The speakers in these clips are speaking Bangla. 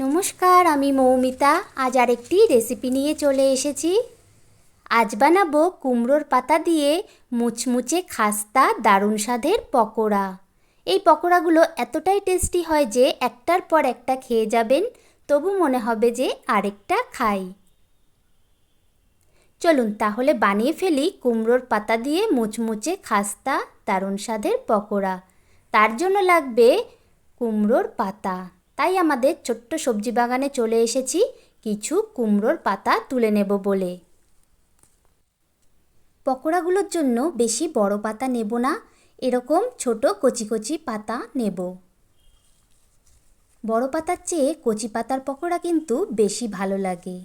নমস্কার, আমি মৌমিতা। আজ আরেকটি রেসিপি নিয়ে চলে এসেছি। আজ বানাবো কুমড়োর পাতা দিয়ে মুচমুচে খাস্তা দারুণ স্বাদের পকোড়া। এই পকোড়াগুলো এতটাই টেস্টি হয় যে একটার পর একটা খেয়ে যাবেন, তবু মনে হবে যে আরেকটা খাই। চলুন তাহলে বানিয়ে ফেলি কুমড়োর পাতা দিয়ে মুচমুচে খাস্তা দারুণ স্বাদের পকোড়া। তার জন্য লাগবে কুমড়োর পাতা। তাই আমাদের ছোট্ট সবজি বাগানে চলে এসেছি কিছু কুমড়োর পাতা তুলে নেব বলে। পকোড়াগুলোর জন্য বেশি বড় পাতা নেব না, এরকম ছোট কচি কচি পাতা নেব। বড় পাতার চেয়ে কচি পাতার পকোড়া কিন্তু বেশি ভালো লাগে।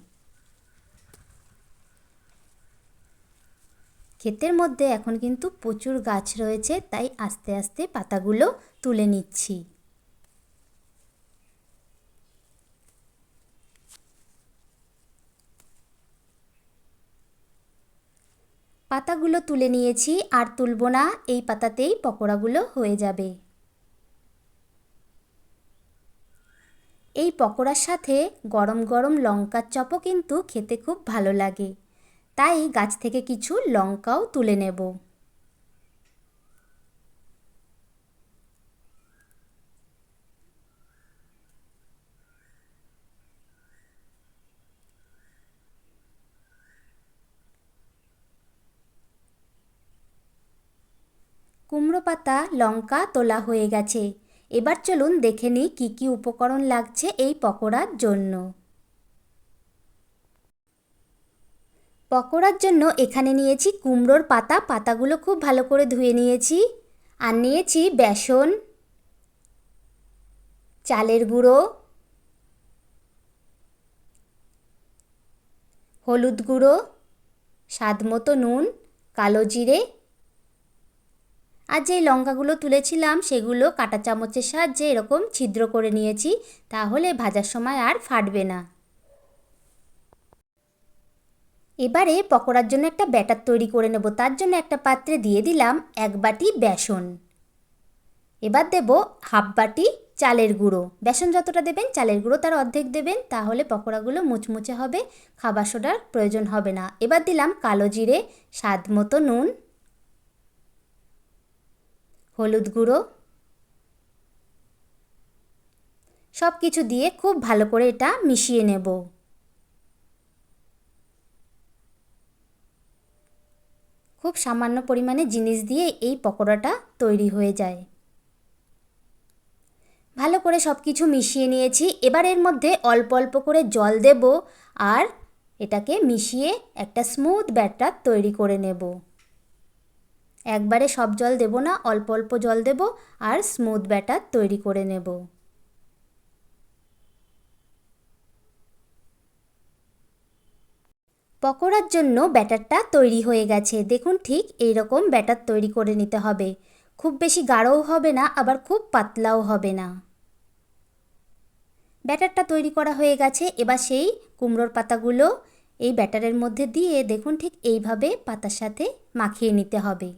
ক্ষেতের মধ্যে এখন কিন্তু প্রচুর গাছ রয়েছে, তাই আস্তে আস্তে পাতাগুলো তুলে নিচ্ছি। পাতাগুলো তুলে নিয়েছি, আর তুলব না, এই পাতাতেই পকোড়াগুলো হয়ে যাবে। এই পকোড়ার সাথে গরম গরম লঙ্কার চপও কিন্তু খেতে খুব ভালো লাগে, তাই গাছ থেকে কিছু লঙ্কাও তুলে নেব। কুমড়ো পাতা লঙ্কা তোলা হয়ে গেছে। এবার চলুন দেখে নিই কী কী উপকরণ লাগছে এই পকোড়ার জন্য। পকোড়ার জন্য এখানে নিয়েছি কুমড়োর পাতা, পাতাগুলো খুব ভালো করে ধুয়ে নিয়েছি। আর নিয়েছি বেসন, চালের গুঁড়ো, হলুদ গুঁড়ো, স্বাদমতো নুন, কালো জিরে। আর যেই লঙ্কাগুলো তুলেছিলাম সেগুলো কাঁটা চামচের সাহায্যে এরকম ছিদ্র করে নিয়েছি, তাহলে ভাজার সময় আর ফাটবে না। এবারে পকোড়ার জন্য একটা ব্যাটার তৈরি করে নেব। তার জন্য একটা পাত্রে দিয়ে দিলাম 1 বাটি বেসন। এবার দেব হাফ বাটি চালের গুঁড়ো। বেসন যতটা দেবেন চালের গুঁড়ো তার অর্ধেক দেবেন, তাহলে পকোড়াগুলো মুচমুচে হবে, খাবার সোডার প্রয়োজন হবে না। এবার দিলাম কালো জিরে, স্বাদ মতো নুন, হলুদ গুঁড়ো, সব কিছু দিয়ে খুব ভালো করে এটা মিশিয়ে নেব। খুব সামান্য পরিমাণে জিনিস দিয়ে এই পকোড়াটা তৈরি হয়ে যায়। ভালো করে সব কিছু মিশিয়ে নিয়েছি। এবার এর মধ্যে অল্প অল্প করে জল দেব, আর এটাকে মিশিয়ে একটা স্মুথ ব্যাটার তৈরি করে নেব। একবারে সব জল দেব না, অল্প অল্প জল দেব আর স্মুথ ব্যাটার তৈরি করে নেব। পকোড়ার জন্য ব্যাটারটা তৈরি হয়ে গেছে। দেখুন ঠিক এই রকম ব্যাটার তৈরি করে নিতে হবে। খুব বেশি গাঢ়ও হবে না, আবার খুব পাতলাও হবে না। ব্যাটারটা তৈরি করা হয়ে গেছে। এবার সেই কুমড়োর পাতাগুলো এই ব্যাটারের মধ্যে দিয়ে দেখুন ঠিক এইভাবে পাতার সাথে মাখিয়ে নিতে হবে।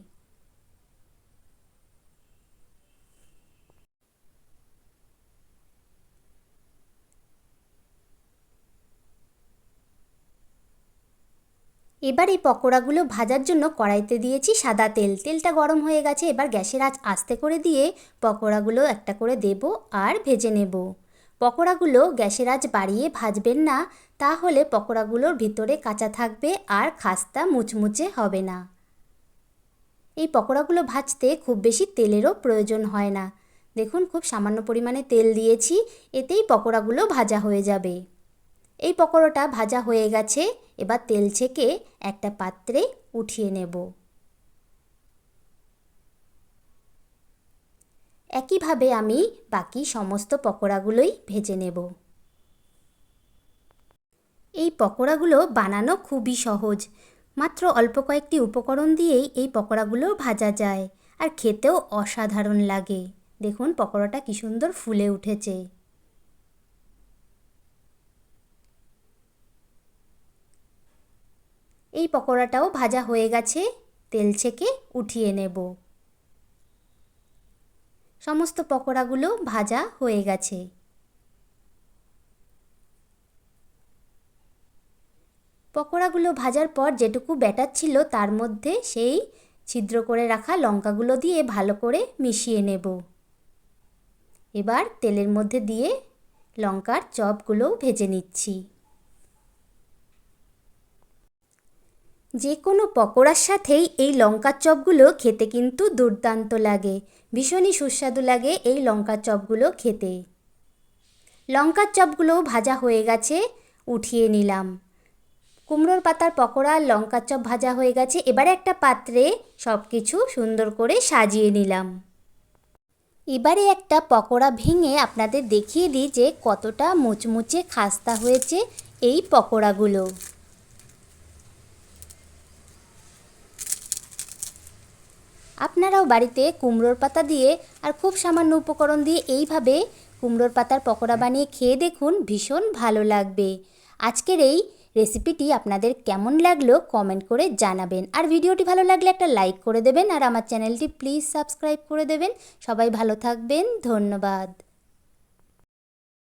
এবার এই পকোড়াগুলো ভাজার জন্য কড়াইতে দিয়েছি সাদা তেল। তেলটা গরম হয়ে গেছে। এবার গ্যাসের আঁচ আস্তে করে দিয়ে পকোড়াগুলো একটা করে দেব আর ভেজে নেব। পকোড়াগুলো গ্যাসের আঁচ বাড়িয়ে ভাজবেন না, তাহলে পকোড়াগুলোর ভিতরে কাঁচা থাকবে আর খাস্তা মুচমুচে হবে না। এই পকোড়াগুলো ভাজতে খুব বেশি তেলেরও প্রয়োজন হয় না। দেখুন খুব সামান্য পরিমাণে তেল দিয়েছি, এতেই পকোড়াগুলো ভাজা হয়ে যাবে। এই পকোড়াটা ভাজা হয়ে গেছে। এবার তেল ছেঁকে একটা পাত্রে উঠিয়ে নেব। একইভাবে আমি বাকি সমস্ত পকোড়াগুলোই ভেজে নেব। এই পকোড়াগুলো বানানো খুবই সহজ। মাত্র অল্প কয়েকটি উপকরণ দিয়েই এই পকোড়াগুলো ভাজা যায়, আর খেতেও অসাধারণ লাগে। দেখুন পকোড়াটা কি সুন্দর ফুলে উঠেছে। এই পকোড়াটাও ভাজা হয়ে গেছে। তেল ছেঁকে উঠিয়ে নেব। সমস্ত পকোড়াগুলো ভাজা হয়ে গেছে। পকোড়াগুলো ভাজার পর যেটুকু ব্যাটার ছিল তার মধ্যে সেই ছিদ্র করে রাখা লঙ্কাগুলো দিয়ে ভালো করে মিশিয়ে নেব। এবার তেলের মধ্যে দিয়ে লঙ্কার চপগুলোও ভেজে নিচ্ছি। যে কোনো পকোড়ার সাথেই এই লঙ্কার চপগুলো খেতে কিন্তু দুর্দান্ত লাগে, ভীষণই সুস্বাদু লাগে এই লঙ্কার চপগুলো খেতে। লঙ্কার চপগুলো ভাজা হয়ে গেছে, উঠিয়ে নিলাম। কুমড়োর পাতার পকোড়া আর লঙ্কার চপ ভাজা হয়ে গেছে। এবারে একটা পাত্রে সব কিছু সুন্দর করে সাজিয়ে নিলাম। এবারে একটা পকোড়া ভেঙে আপনাদের দেখিয়ে দিই যে কতটা মুচমুচে খাস্তা হয়েছে এই পকোড়াগুলো। আপনারাও বাড়িতে কুমড়োর পাতা দিয়ে আর খুব সামান্য উপকরণ দিয়ে এইভাবে কুমড়োর পাতার পকোড়া বানিয়ে খেয়ে দেখুন, ভীষণ ভালো লাগবে। আজকের এই রেসিপিটি আপনাদের কেমন লাগলো কমেন্ট করে জানাবেন। আর ভিডিওটি ভালো লাগলে একটা লাইক করে দেবেন আর আমার চ্যানেলটি প্লিজ সাবস্ক্রাইব করে দেবেন। সবাই ভালো থাকবেন, ধন্যবাদ।